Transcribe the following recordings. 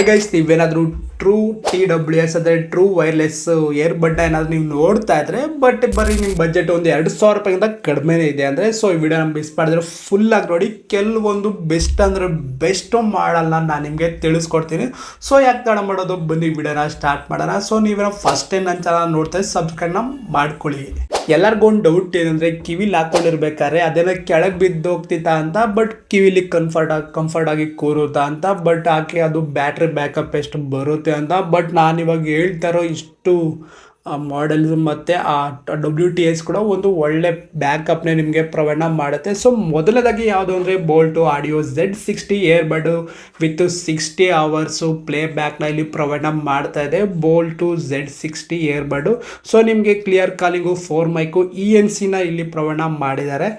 Hi guys, ನೀವೇನಾದರೂ true TWS ಅಂದರೆ true wireless ಏರ್ಬಡ್ ಏನಾದರೂ ನೀವು ನೋಡ್ತಾ ಇದ್ರೆ ಬಟ್ ಬರೀ ನಿಮ್ಮ ಬಜೆಟ್ ಒಂದು 2,000 ರೂಪಾಯಿಂದ ಕಡಿಮೆನೇ ಇದೆ ಅಂದರೆ ಸೊ ಈ ವಿಡಿಯೋನ ಮಿಸ್ ಮಾಡಿದ್ರೆ ಫುಲ್ಲಾಗಿ ನೋಡಿ. ಕೆಲವೊಂದು ಬೆಸ್ಟ್ ಅಂದರೆ ಬೆಸ್ಟು ಮಾಡಲ್ಲ ನಾನು ನಿಮಗೆ ತಿಳಿಸ್ಕೊಡ್ತೀನಿ. ಸೊ ಯಾಕೆ ತಡ ಮಾಡೋದು, ಬನ್ನಿ ವಿಡಿಯೋನ ಸ್ಟಾರ್ಟ್ ಮಾಡೋಣ. ಸೊ ನೀವೇನೋ ಫಸ್ಟ್ ಟೈಮ್ ನನ್ನ ಚಾನಲ್ ನೋಡ್ತಾ ಇದ್ರೆ ಸಬ್ಸ್ಕ್ರೈಬ್ನ ಮಾಡ್ಕೊಳ್ಳಿ. ಎಲ್ಲರಿಗೂ ಒಂದು ಡೌಟ್ ಏನಂದರೆ ಕಿವಿಲಿ ಹಾಕೊಂಡಿರ್ಬೇಕಾದ್ರೆ ಅದೇನೋ ಕೆಳಗೆ ಬಿದ್ದು ಹೋಗ್ತಿತ್ತಾ ಅಂತ, ಬಟ್ ಕಿವಿಲಿ ಕಂಫರ್ಟ್ ಆಗಿ ಕೂರುತ್ತಾ ಅಂತ, ಬಟ್ ಆಕೆ ಅದು ಬ್ಯಾಟ್ರಿ ಬ್ಯಾಕಪ್ ಎಷ್ಟು ಬರುತ್ತೆ ಅಂತ. ಬಟ್ ನಾನಿವಾಗ ಹೇಳ್ತಾರೋ ಇಷ್ಟು ಮಾಡೆಲ್ಸ್ ಮತ್ತು ಆ WTS ಕೂಡ ಒಂದು ಒಳ್ಳೆ ಬ್ಯಾಕಪ್ನೇ ನಿಮಗೆ ಪ್ರೊವೈಡ್ ಮಾಡುತ್ತೆ. ಸೊ ಮೊದಲದಾಗಿ ಯಾವುದು ಅಂದರೆ Boult audio Z60 earbud with 60 hours play ಬ್ಯಾಕ್ನ ಇಲ್ಲಿ ಪ್ರೊವೈಡ್ ಮಾಡ್ತಾ ಇದೆ ಬೋಲ್ಟು Z60 ಏರ್ಬಡ್ಡು. ಸೊ ನಿಮಗೆ ಕ್ಲಿಯರ್ ಕಾಲಿಂಗು 4 ಮೈಕು ENCನ ಇಲ್ಲಿ ಪ್ರೊವೈಡ್ ಮಾಡಿದ್ದಾರೆ.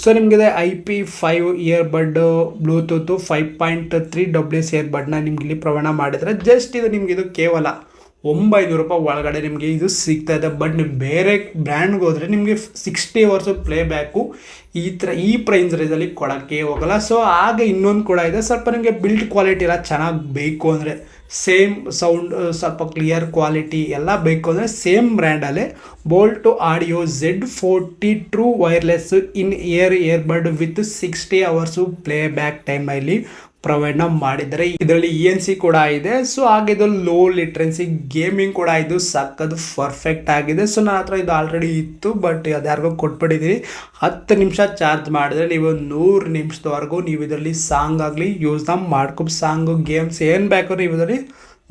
ಸೊ ನಿಮಗೆ IP5 ಇಯರ್ಬಡ್ ಬ್ಲೂಟೂತು 5.3 WS ಏರ್ಬಡ್ನ ನಿಮ್ಗೆ ಇಲ್ಲಿ ಪ್ರೊವೈಡ್ ಮಾಡಿದ್ದಾರೆ. ಜಸ್ಟ್ ಇದು ನಿಮ್ಗೆ ಇದು ಕೇವಲ 900 ರೂಪಾಯಿ ಒಳಗಡೆ ನಿಮಗೆ ಇದು ಸಿಗ್ತಾ ಇದೆ. ಬಟ್ ನೀವು ಬೇರೆ ಬ್ರ್ಯಾಂಡ್ಗೆ ಹೋದರೆ ನಿಮಗೆ 60 ಅವರ್ಸು ಪ್ಲೇ ಬ್ಯಾಕು ಈ ಪ್ರೈಸ್ ರೇಂಜಲ್ಲಿ ಕೊಡೋಕ್ಕೆ ಹೋಗಲ್ಲ. ಸೊ ಹಾಗೆ ಇನ್ನೊಂದು ಕೂಡ ಇದೆ, ಸ್ವಲ್ಪ ನಿಮಗೆ ಬಿಲ್ಡ್ ಕ್ವಾಲಿಟಿ ಎಲ್ಲ ಚೆನ್ನಾಗಿ ಬೇಕು ಅಂದರೆ, ಸೇಮ್ ಸೌಂಡ್ ಸ್ವಲ್ಪ ಕ್ಲಿಯರ್ ಕ್ವಾಲಿಟಿ ಎಲ್ಲ ಬೇಕು ಅಂದರೆ ಸೇಮ್ ಬ್ರ್ಯಾಂಡಲ್ಲೇ Boult audio Z40 true wireless in earbud with 60 hours play back ಟೈಮಲ್ಲಿ ಪ್ರೊವೈಡ್ ಮಾಡಿದ್ದಾರೆ. ಇದರಲ್ಲಿ ENC ಕೂಡ ಇದೆ. ಸೊ ಹಾಗೆ ಇದು ಲೋ ಲಿಟ್ರೆನ್ಸಿ ಗೇಮಿಂಗ್ ಕೂಡ ಇದು ಸಕ್ಕದು ಪರ್ಫೆಕ್ಟ್ ಆಗಿದೆ. ಸೊ ನನ್ನ ಹತ್ರ ಇದು ಆಲ್ರೆಡಿ ಇತ್ತು, ಬಟ್ ಅದು ಯಾರಿಗೋ ಕೊಟ್ಬಿಟ್ಟಿದ್ದೀರಿ. 10 ನಿಮಿಷ ಚಾರ್ಜ್ ಮಾಡಿದ್ರೆ ನೀವು 100 ನಿಮಿಷದವರೆಗೂ ನೀವು ಇದರಲ್ಲಿ ಸಾಂಗ್ ಆಗಲಿ ಯೂಸ್ನ ಮಾಡ್ಕೊಂಡು ಸಾಂಗು ಗೇಮ್ಸ್ ಏನು ಬೇಕಾದ್ರೂ ನೀವು ಇದರಲ್ಲಿ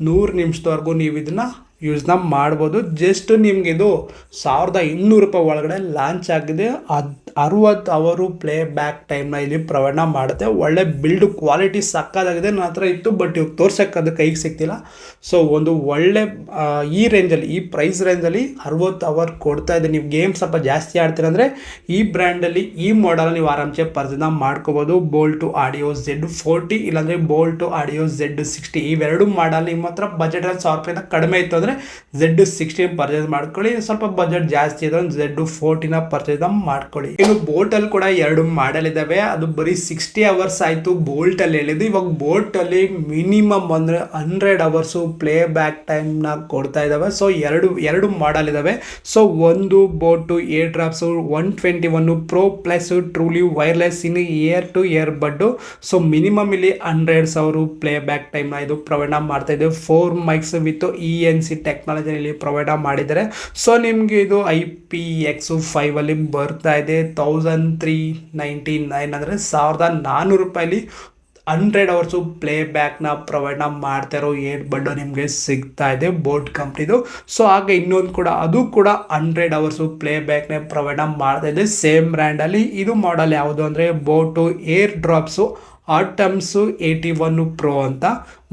100 ನಿಮಿಷದವರೆಗೂ ನೀವು ಇದನ್ನು ಯೂಸ್ನ ಮಾಡ್ಬೋದು. ಜಸ್ಟ್ ನಿಮ್ಗೆ ಇದು 1,200 ರೂಪಾಯಿ ಒಳಗಡೆ ಲಾಂಚ್ ಆಗಿದೆ. 60 ಅವರು ಪ್ಲೇ ಬ್ಯಾಕ್ ಟೈಮ್ನ ಇಲ್ಲಿ ಪ್ರೊವೈಡ್ ಮಾಡುತ್ತೆ. ಒಳ್ಳೆ ಬಿಲ್ಡ್ ಕ್ವಾಲಿಟಿ ಸಕ್ಕದಾಗಿದೆ. ನನ್ನ ಹತ್ರ ಇತ್ತು, ಬಟ್ ಇವಾಗ ತೋರ್ಸೋಕ್ಕೆ ಅದು ಕೈಗೆ ಸಿಗ್ತಿಲ್ಲ. ಸೊ ಒಂದು ಒಳ್ಳೆ ಈ ರೇಂಜಲ್ಲಿ, ಈ ಪ್ರೈಸ್ ರೇಂಜಲ್ಲಿ 60 ಅವರ್ ಕೊಡ್ತಾ ಇದೆ. ನೀವು ಗೇಮ್ ಸ್ವಲ್ಪ ಜಾಸ್ತಿ ಆಡ್ತೀರಂದರೆ ಈ ಬ್ರ್ಯಾಂಡಲ್ಲಿ ಈ ಮಾಡೆಲ್ ನೀವು ಆರಾಮ್ಸೆ ಪರ್ಚೇಸ್ ಮಾಡ್ಕೋಬೋದು. ಬೋಲ್ಟು ಆಡಿಯೋ Z40 ಇಲ್ಲಾಂದರೆ ಬೋಲ್ಟು ಆಡಿಯೋ Z60 ಇವೆರಡು ಮಾಡಲ್ ನಿಮ್ಮ ಹತ್ರ ಬಜೆಟ್ 1,000 ರೂಪಾಯಿಂದ ಕಡಿಮೆ ಇತ್ತು ಅಂದರೆ Z60 ಪರ್ಚೇಸ್ ಮಾಡ್ಕೊಳ್ಳಿ. ಸ್ವಲ್ಪ ಬಜೆಟ್ ಜಾಸ್ತಿ ಇದ್ರೆ Z40ನ ಪರ್ಚೇಸ್ ಮಾಡ್ಕೊಳ್ಳಿ. ಇನ್ನು ಬೋಲ್ಟಲ್ಲಿ ಕೂಡ 2 ಮಾಡೆಲ್ ಇದ್ದಾವೆ. ಅದು ಬರೀ 60 ಅವರ್ಸ್ ಆಯಿತು ಬೋಲ್ಟಲ್ಲಿ ಹೇಳಿದ್ದು. ಇವಾಗ ಬೋಲ್ಟಲ್ಲಿ ಮಿನಿಮಮ್ ಅಂದರೆ 100 ಅವರ್ಸು ಪ್ಲೇ ಬ್ಯಾಕ್ ಟೈಮ್ನ ಕೊಡ್ತಾ ಇದ್ದಾವೆ. ಸೊ ಎರಡು ಮಾಡೆಲ್ ಇದ್ದಾವೆ. ಸೊ ಒಂದು boAt air drops 121 pro plus truly wireless in ear to ear bud. So minimum ಇಲ್ಲಿ 100,000 ಪ್ಲೇ ಬ್ಯಾಕ್ ಟೈಮ್ನ ಇದು ಪ್ರೊವೈಡ್ ಮಾಡ್ತಾ ಇದೆ. 4 ಮೈಕ್ಸ್ ವಿತ್ ENC ಟೆಕ್ನಾಲಜಿಯಲ್ಲಿ ಪ್ರೊವೈಡ್ ಮಾಡಿದ್ದಾರೆ. ಸೊ ನಿಮಗೆ ಇದು IPX5 ಅಲ್ಲಿ ಬರ್ತಾ ಇದೆ 1,399 ಅಂದರೆ 1,400 ರೂಪಾಯಲ್ಲಿ 100 ಅವರ್ಸು ಪ್ಲೇ ಬ್ಯಾಕ್ನ ಪ್ರೊವೈಡ್ ಮಾಡ್ತಾ ಇರೋ ಏರ್ಬಡ್ಡು ನಿಮಗೆ ಸಿಗ್ತಾ ಇದೆ ಬೋಟ್ ಕಂಪ್ನಿದು. ಸೊ ಹಾಗೆ ಇನ್ನೊಂದು ಕೂಡ, ಅದು ಕೂಡ 100 ಅವರ್ಸು ಪ್ಲೇ ಬ್ಯಾಕ್ನೇ ಪ್ರೊವೈಡ್ ಮಾಡ್ತಾ ಇದೆ ಸೇಮ್ ಬ್ರ್ಯಾಂಡಲ್ಲಿ. ಇದು ಮಾಡೆಲ್ ಯಾವುದು ಅಂದರೆ boAt air drops atoms 81 pro ಅಂತ,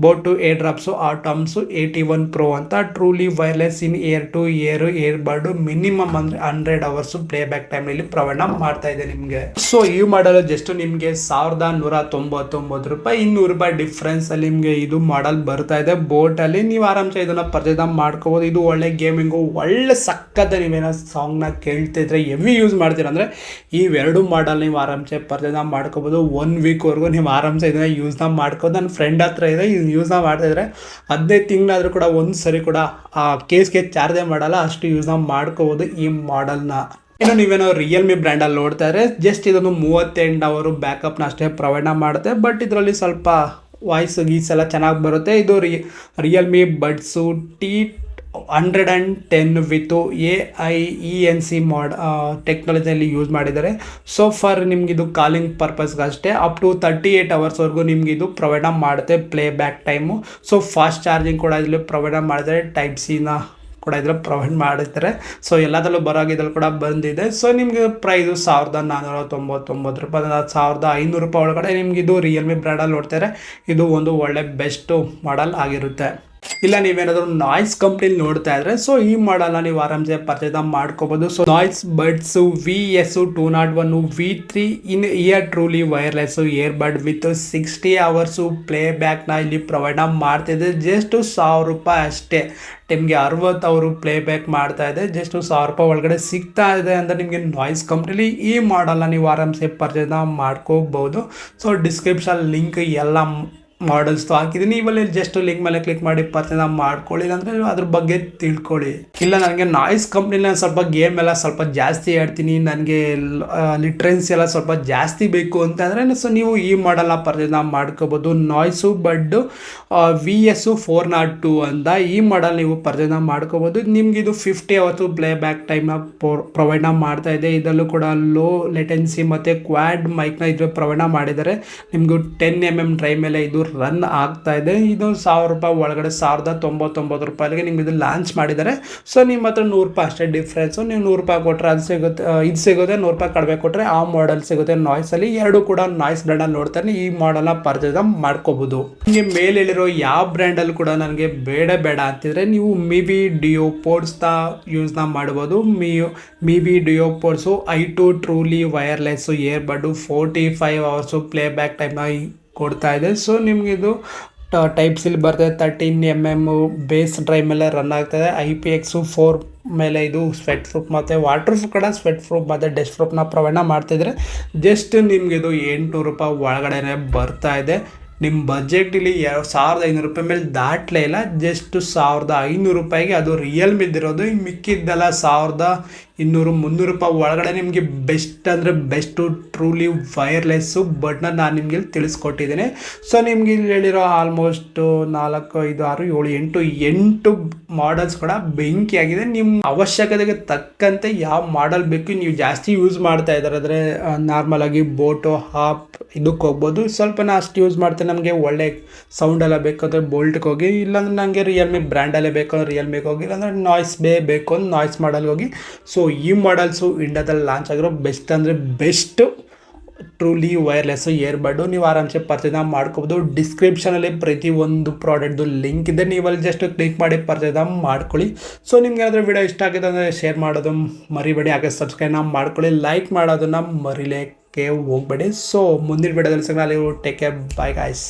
boAt air drops atoms 81 pro ಅಂತ. Truly wireless in ear to ear earbud minimum ಅಂದರೆ 100 ಅವರ್ಸು ಪ್ಲೇ ಬ್ಯಾಕ್ ಟೈಮಲ್ಲಿ ಪ್ರೊವೈಡ್ ಮಾಡ್ತಾ ಇದೆ ನಿಮಗೆ. ಸೊ ಈ ಮಾಡಲ್ ಜಸ್ಟ್ ನಿಮಗೆ 1,199 ರೂಪಾಯಿ, 200 ರೂಪಾಯಿ ಡಿಫ್ರೆನ್ಸಲ್ಲಿ ನಿಮಗೆ ಇದು ಮಾಡಲ್ ಬರ್ತಾ ಇದೆ ಬೋಟಲ್ಲಿ. ನೀವು ಆರಾಮ್ಸೆ ಇದನ್ನು ಪರ್ಚೇಸ್ ಮಾಡ್ಕೋಬೋದು. ಇದು ಒಳ್ಳೆ ಗೇಮಿಂಗು, ಒಳ್ಳೆ ಸಕ್ಕತ್ತ. ನೀವೇನೋ ಸಾಂಗ್ನ ಕೇಳ್ತಿದ್ರೆ ಹೆವಿ ಯೂಸ್ ಮಾಡ್ತೀರ ಅಂದರೆ ಇವೆರಡು ಮಾಡಲ್ ನೀವು ಆರಾಮ್ಸೆ ಪರ್ಚೇಸ್ ಮಾಡ್ಕೋಬೋದು. 1 ವೀಕ್ವರೆಗೂ ನೀವು ಆರಾಮ್ಸೆ ಇದನ್ನು ಯೂಸ್ನ ಮಾಡ್ಕೋದು. ನನ್ನ ಫ್ರೆಂಡ್ ಹತ್ರ ಇದೆ, ಯೂಸ್ನ ಮಾಡ್ತಾಯಿದ್ರೆ 15 ತಿಂಗಳಾದರೂ ಕೂಡ ಒಂದು ಸರಿ ಕೂಡ ಆ ಕೇಸ್ಗೆ ಚಾರ್ಜೇ ಮಾಡಲ್ಲ, ಅಷ್ಟು ಯೂಸ್ನ ಮಾಡ್ಕೋಬೋದು ಈ ಮಾಡೆಲ್ನ. ಇನ್ನು ನೀವೇನೋ ರಿಯಲ್ಮಿ ಬ್ರ್ಯಾಂಡಲ್ಲಿ ನೋಡ್ತಾ ಇದ್ರೆ ಜಸ್ಟ್ ಇದೊಂದು 38 ಅವರು ಬ್ಯಾಕಪ್ನ ಅಷ್ಟೇ ಪ್ರೊವೈಡ್ ಮಾಡುತ್ತೆ. ಬಟ್ ಇದರಲ್ಲಿ ಸ್ವಲ್ಪ ವಾಯ್ಸ್ ಗೀಸ್ ಎಲ್ಲ ಚೆನ್ನಾಗಿ ಬರುತ್ತೆ. ಇದು Realme buds T110 with AI ENC ಟೆಕ್ನಾಲಜಿಯಲ್ಲಿ ಯೂಸ್ ಮಾಡಿದ್ದಾರೆ. ಸೊ ಫಾರ್ ನಿಮ್ಗೆ ಇದು ಕಾಲಿಂಗ್ ಪರ್ಪಸ್ಗೆ ಅಷ್ಟೇ. ಅಪ್ ಟು 38 ಅವರ್ಸ್ವರೆಗೂ ನಿಮ್ಗೆ ಇದು ಪ್ರೊವೈಡ್ ಮಾಡುತ್ತೆ play back time. So fast charging ಕೂಡ ಇದರಲ್ಲಿ ಪ್ರೊವೈಡ್ ಮಾಡಿದ್ದಾರೆ. Type-Cನ ಕೂಡ ಇದರಲ್ಲಿ ಪ್ರೊವೈಡ್ ಮಾಡಿರ್ತಾರೆ. ಸೊ ಎಲ್ಲದರಲ್ಲೂ ಬರೋಗಿದ್ರಲ್ಲಿ ಕೂಡ ಬಂದಿದೆ. ಸೊ ನಿಮಗೆ ಪ್ರೈಸು 1,499 ರೂಪಾಯಿ, 1,500 ರೂಪಾಯಿ ಒಳಗಡೆ ನಿಮ್ಗೆ ಇದು ರಿಯಲ್ಮಿ ಬ್ರ್ಯಾಂಡಲ್ಲಿ ನೋಡ್ತಾರೆ. ಇದು ಒಂದು ಒಳ್ಳೆ ಬೆಸ್ಟು ಮಾಡೆಲ್ ಆಗಿರುತ್ತೆ. ಇಲ್ಲ ನೀವೇನಾದರೂ ನಾಯ್ಸ್ ಕಂಪ್ನಿಲಿ ನೋಡ್ತಾ ಇದ್ರೆ ಸೊ ಈ ಮಾಡಲ್ನ ನೀವು ಆರಾಮ್ಸೆ ಪರ್ಚೇಸ್ ಮಾಡ್ಕೋಬೋದು. So noise buds VS201 V3 in ear truly wireless earbud with 60 hours play ಬ್ಯಾಕ್ನ ಇಲ್ಲಿ ಪ್ರೊವೈಡ್ ಮಾಡ್ತಿದೆ. ಜಸ್ಟ್ 1,000 ರೂಪಾಯಿ ಅಷ್ಟೇ. ನಿಮಗೆ 60 ಅವರು ಪ್ಲೇ ಬ್ಯಾಕ್ ಮಾಡ್ತಾ ಇದೆ. ಜಸ್ಟ್ 1,000 ರೂಪಾಯಿ ಒಳಗಡೆ ಸಿಗ್ತಾ ಇದೆ ಅಂದರೆ ನಿಮಗೆ ನಾಯ್ಸ್ ಕಂಪ್ನಿಲಿ ಈ ಮಾಡಲ್ನ ನೀವು ಆರಾಮ್ಸೆ ಪರ್ಚೇಸ್ ಮಾಡ್ಕೋಬೋದು. ಸೊ ಡಿಸ್ಕ್ರಿಪ್ಷನ್ ಲಿಂಕ್ ಎಲ್ಲ ಮಾಡಲ್ಸ್ದು ಹಾಕಿದ್ದೀನಿ. ಇವಾಗ ಜಸ್ಟ್ ಲಿಂಕ್ ಮೇಲೆ ಕ್ಲಿಕ್ ಮಾಡಿ ಪರ್ಚೇಸ್ ಮಾಡ್ಕೊಳ್ಳಿ, ಅಂದರೆ ಅದ್ರ ಬಗ್ಗೆ ತಿಳ್ಕೊಳ್ಳಿ. ಇಲ್ಲ ನನಗೆ ನಾಯ್ಸ್ ಕಂಪ್ನಿನ ಸ್ವಲ್ಪ ಗೇಮ್ ಎಲ್ಲ ಸ್ವಲ್ಪ ಜಾಸ್ತಿ ಆಡ್ತೀನಿ, ನನಗೆ ಲಿಟ್ರೆನ್ಸ್ ಎಲ್ಲ ಸ್ವಲ್ಪ ಜಾಸ್ತಿ ಬೇಕು ಅಂತಂದರೆ ಸೊ ನೀವು ಈ ಮಾಡಲ್ನ ಪರ್ಚೇಸ್ ಮಾಡ್ಕೋಬೋದು. ನಾಯ್ಸು ಬಡ್ಡು VS402 ಅಂತ ಈ ಮಾಡಲ್ ನೀವು ಪರ್ಚೇಸ್ ಮಾಡ್ಕೋಬೋದು. ನಿಮ್ಗೆ ಇದು 50 ಅವತ್ತು ಪ್ಲೇ ಬ್ಯಾಕ್ ಟೈಮ್ನ ಪ್ರೊವೈಡ್ ಮಾಡ್ತಾ ಇದೆ. ಇದರಲ್ಲೂ ಕೂಡ ಲೋ ಲೆಟೆನ್ಸಿ ಮತ್ತು ಕ್ವಾಡ್ ಮೈಕ್ನ ಇದು ಪ್ರೊವೈಡ್ ಮಾಡಿದ್ದಾರೆ. ನಿಮಗೂ 10mm ಡ್ರೈ ಮೇಲೆ ಇದು ರನ್ ಆಗ್ತಾ ಇದೆ. ಇದು 1000 ರೂಪಾಯಿ ಒಳಗಡೆ 1099 ರೂಪಾಯಿಗೆ ನಿಮ್ಗೆ ಇದು ಲಾಂಚ್ ಮಾಡಿದ್ದಾರೆ. ಸೊ ನಿಮ್ಮ ಹತ್ರ 100 ರೂಪಾಯಿ ಅಷ್ಟೇ ಡಿಫ್ರೆನ್ಸು. ನೀವು 100 ರೂಪಾಯಿ ಕೊಟ್ಟರೆ ಅದು ಸಿಗುತ್ತೆ, ಇದು ಸಿಗುತ್ತೆ. 100 ರೂಪಾಯಿ ಕಡಿಮೆ ಕೊಟ್ಟರೆ ಆ ಮಾಡಲ್ ಸಿಗುತ್ತೆ ನಾಯ್ಸಲ್ಲಿ. ಎರಡು ಕೂಡ ನಾಯ್ಸ್ ಬ್ರ್ಯಾಂಡಲ್ಲಿ ನೋಡ್ತಾನೆ ಈ ಮಾಡಲ್ನ ಪರ್ಚೇಸ್ ಮಾಡ್ಕೋಬೋದು. ನಿಮಗೆ ಮೇಲೆ ಹೇಳಿರೋ ಯಾವ ಬ್ರ್ಯಾಂಡಲ್ಲಿ ಕೂಡ ನನಗೆ ಬೇಡ ಅಂತಿದ್ರೆ ನೀವು ಮಿವಿ ಡಿಯೋ ಪೋಡ್ಸ್ನ ಯೂಸ್ನ ಮಾಡ್ಬೋದು. Mivi duo pods i2 truly wireless earbud 45 hours play back ಟೈಮ್ನ ಕೊಡ್ತಾ ಇದೆ. ಸೊ ನಿಮ್ಗೆ ಇದು ಟೈಪ್ಸಲ್ಲಿ ಬರ್ತದೆ. 13mm ಬೇಸ್ ಡ್ರೈವ್ ಮೇಲೆ ರನ್ ಆಗ್ತಾಯಿದೆ. IPX4 ಮೇಲೆ ಇದು ಸ್ವೆಟ್ ಪ್ರೂಫ್ ಮತ್ತು ವಾಟರ್ ಪ್ರೂಫ್ ಕೂಡ ಸ್ವೆಟ್ ಪ್ರೂಫ್ ಮತ್ತು ಡಸ್ಟ್ ಪ್ರೂಫ್ನ ಪ್ರೊವೈಡ್ ಮಾಡ್ತಾಯಿದ್ರೆ ಜಸ್ಟ್ ನಿಮ್ಗೆ ಇದು 800 ರೂಪಾಯಿ ಒಳಗಡೆ ಬರ್ತಾ ಇದೆ. ನಿಮ್ಮ ಬಜೆಟ್ ಇಲ್ಲಿ 1500 ರೂಪಾಯಿ ಮೇಲೆ ದಾಟ್ಲೇ ಇಲ್ಲ. ಜಸ್ಟ್ 1500 ರೂಪಾಯಿಗೆ ಅದು ರಿಯಲ್ಮಿದಿರೋದು. ಇನ್ನು ಮಿಕ್ಕಿದ್ದೆಲ್ಲ 1200-300 ರೂಪಾಯಿ ಒಳಗಡೆ ನಿಮಗೆ ಬೆಸ್ಟ್ ಅಂದರೆ ಬೆಸ್ಟು ಟ್ರೂಲಿ ವೈರ್ಲೆಸ್ಸು ಬಟ್ನ ನಾನು ನಿಮಗೆ ತಿಳಿಸ್ಕೊಟ್ಟಿದ್ದೀನಿ. ಸೊ ನಿಮ್ಗೆ ಇಲ್ಲಿ ಹೇಳಿರೋ ಆಲ್ಮೋಸ್ಟ್ 4, 5, 6, 7, 8 ಮಾಡಲ್ಸ್ ಕೂಡ ಬೆಂಕಿಯಾಗಿದೆ. ನಿಮ್ಮ ಅವಶ್ಯಕತೆಗೆ ತಕ್ಕಂತೆ ಯಾವ ಮಾಡಲ್ ಬೇಕು ನೀವು ಜಾಸ್ತಿ ಯೂಸ್ ಮಾಡ್ತಾ ಇದ್ದಾರೆ ಅಂದರೆ ನಾರ್ಮಲಾಗಿ ಬೋಟೋ ಹಾಪ್ ಇದಕ್ಕೆ ಹೋಗ್ಬೋದು. ಸ್ವಲ್ಪ ನಾ ಅಷ್ಟು ಯೂಸ್ ಮಾಡ್ತೇನೆ, ನಮಗೆ ಒಳ್ಳೆ ಸೌಂಡ್ ಎಲ್ಲ ಬೇಕಾದರೆ ಬೋಲ್ಟ್ಗೆ ಹೋಗಿ, ಇಲ್ಲಾಂದ್ರೆ ನನಗೆ ರಿಯಲ್ಮಿ ಬ್ರ್ಯಾಂಡಲ್ಲೇ ಬೇಕು ಅಂದರೆ ರಿಯಲ್ಮಿಗೆ ಹೋಗಿ, ಇಲ್ಲಾಂದರೆ ನಾಯ್ಸ್ ಬೇಕು ಅಂದ್ರೆ ನಾಯ್ಸ್ ಮಾಡಲ್ಗೆ ಹೋಗಿ. ಸೊ ಈ ಮಾಡಲ್ಸು ಇಂಡಿಯಾದಲ್ಲಿ ಲಾಂಚ್ ಆಗಿರೋ ಬೆಸ್ಟ್ ಅಂದರೆ ಬೆಸ್ಟ್ ಟ್ರೂಲಿ ವೈರ್ಲೆಸ್ಸು ಇಯರ್ಬಡ್ಡು ನೀವು ಆರಾಮ್ಸೆ ಪರ್ಚೇಸ್ ಮಾಡ್ಕೋಬೋದು. ಡಿಸ್ಕ್ರಿಪ್ಷನಲ್ಲಿ ಪ್ರತಿಯೊಂದು ಪ್ರಾಡಕ್ಟ್ದು ಲಿಂಕ್ ಇದೆ, ನೀವಲ್ಲಿ ಜಸ್ಟ್ ಕ್ಲಿಕ್ ಮಾಡಿ ಪರ್ಚೇಸ್ ಮಾಡ್ಕೊಳ್ಳಿ. ಸೊ ನಿಮ್ಗೆ ಏನಾದರೂ ವಿಡಿಯೋ ಇಷ್ಟ ಆಗಿದೆ ಅಂದರೆ ಶೇರ್ ಮಾಡೋದು ಮರಿಬೇಡಿ, ಹಾಗೆ ಸಬ್ಸ್ಕ್ರೈಬ್ನ ಮಾಡ್ಕೊಳ್ಳಿ, ಲೈಕ್ ಮಾಡೋದನ್ನು ಮರಿಲಿಕ್ಕೆ ಹೋಗಬೇಡಿ. ಸೊ ಮುಂದಿನ ವಿಡಿಯೋದಲ್ಲಿ ಸಿಗೋಣ. Take care, bye guys.